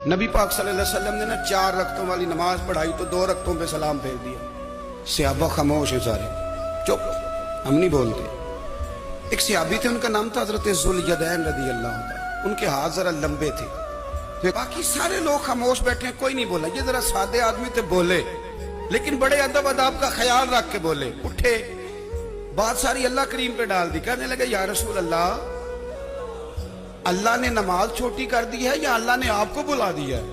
نبی پاک صلی اللہ علیہ وسلم نے نا 4 رکعتوں والی نماز پڑھائی تو 2 رکعتوں پہ سلام پھیر دیا. صحابہ خاموش ہیں سارے, چپ, ہم نہیں بولتے. ایک صحابی تھے, ان کا نام تھا حضرت ذوالیدین رضی اللہ عنہ. ان کے ہاتھ ذرا لمبے تھے. باقی سارے لوگ خاموش بیٹھے ہیں, کوئی نہیں بولا. یہ ذرا سادے آدمی تھے, بولے, لیکن بڑے ادب اداب کا خیال رکھ کے بولے. اٹھے, بات ساری اللہ کریم پہ ڈال دی. کہنے لگے یا رسول اللہ, اللہ نے نماز چھوٹی کر دی ہے یا اللہ نے آپ کو بلا دیا ہے؟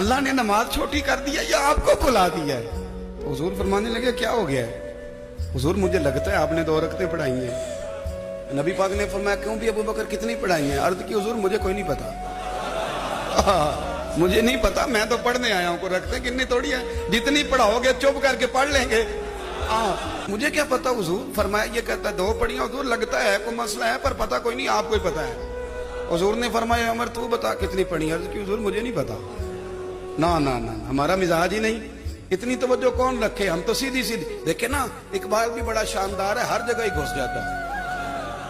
اللہ نے نماز چھوٹی کر دی ہے یا آپ کو بلا دیا ہے؟ تو حضور فرمانے لگے کیا ہو گیا ہے؟ حضور مجھے لگتا ہے آپ نے 2 رکعتیں پڑھائی ہیں. نبی پاک نے فرمایا کیوں بھی ابو بکر کتنی پڑھائی ہیں؟ عرض کی حضور مجھے کوئی نہیں پتا, مجھے نہیں پتا, میں تو پڑھنے آیا ہوں. کو رکھتے کتنی تھوڑی ہے, جتنی پڑھاؤ گے چپ کر کے پڑھ لیں گے. مجھے کیا پتا حضور. فرمایا یہ کہتا ہے 2 پڑھیاں حضور, لگتا ہے کوئی مسئلہ ہے پر پتا کوئی نہیں, آپ کو ہی پتا ہے. حضور نے فرمایا عمر تو بتا کتنی پڑھی؟ عرض کی حضور مجھے نہیں پتا. نا نا نا, ہمارا مزاج ہی نہیں, اتنی توجہ کون رکھے, ہم تو سیدھی سیدھی. دیکھیں نا اقبال بھی بڑا شاندار ہے, ہر جگہ ہی گھس جاتا ہے.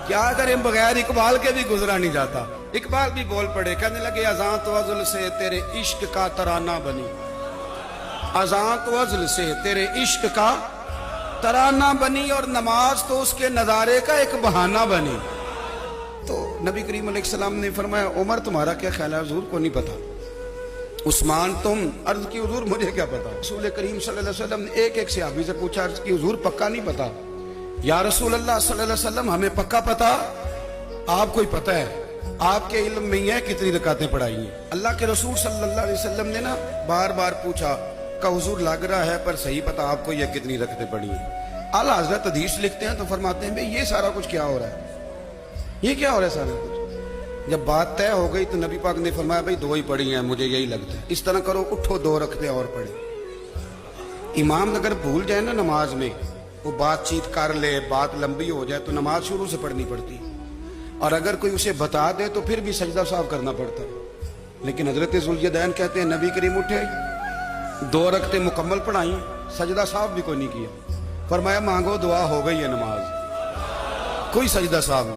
کیا کریں, بغیر اقبال کے بھی گزرا نہیں جاتا. اقبال بھی بول پڑے, کہنے لگے اذان تو ازل سے تیرے عشق کا ترانہ بنی, اذان تو ازل سے تیرے عشق کا ترانہ بنی, اور نماز تو اس کے نظارے کا ایک بہانہ بنی. تو نبی کریم علیہ السلام نے فرمایا عمر تمہارا کیا خیال ہے؟ حضور کو نہیں پتا. عثمان تم؟ عرض کی حضور مجھے کیا پتا. رسول کریم صلی اللہ علیہ وسلم نے ایک صحابی سے پوچھا, عرض کی حضور پکا نہیں پتا؟ یا رسول اللہ صلی اللہ علیہ وسلم ہمیں پکا پتا, آپ کو ہی پتا ہے, آپ کے علم میں ہی ہے کتنی رکعتیں پڑھائی ہیں. اللہ کے رسول صلی اللہ علیہ وسلم نے نا بار بار پوچھا کہ حضور لگ رہا ہے پر صحیح پتا آپ کو یہ کتنی رکعتیں پڑھی ہیں. اعلیٰ حضرت حدیث لکھتے ہیں تو فرماتے ہیں بھئی یہ سارا کچھ کیا ہو رہا ہے, یہ کیا ہو رہا ہے سارا کچھ. جب بات طے ہو گئی تو نبی پاک نے فرمایا بھئی 2 ہی پڑھی ہیں, مجھے یہی لگتا ہے. اس طرح کرو, اٹھو 2 رکعتیں اور پڑھیں. امام اگر بھول جائے نا نماز میں, وہ بات چیت کر لے, بات لمبی ہو جائے تو نماز شروع سے پڑھنی پڑتی, اور اگر کوئی اسے بتا دے تو پھر بھی سجدہ صاحب کرنا پڑتا ہے. لیکن حضرت ذوالیدین کہتے ہیں نبی کریم اٹھے, 2 رکعتیں مکمل پڑھائیں, سجدہ صاحب بھی کوئی نہیں کیا. فرمایا مانگو دعا ہو گئی ہے نماز, کوئی سجدہ صاحب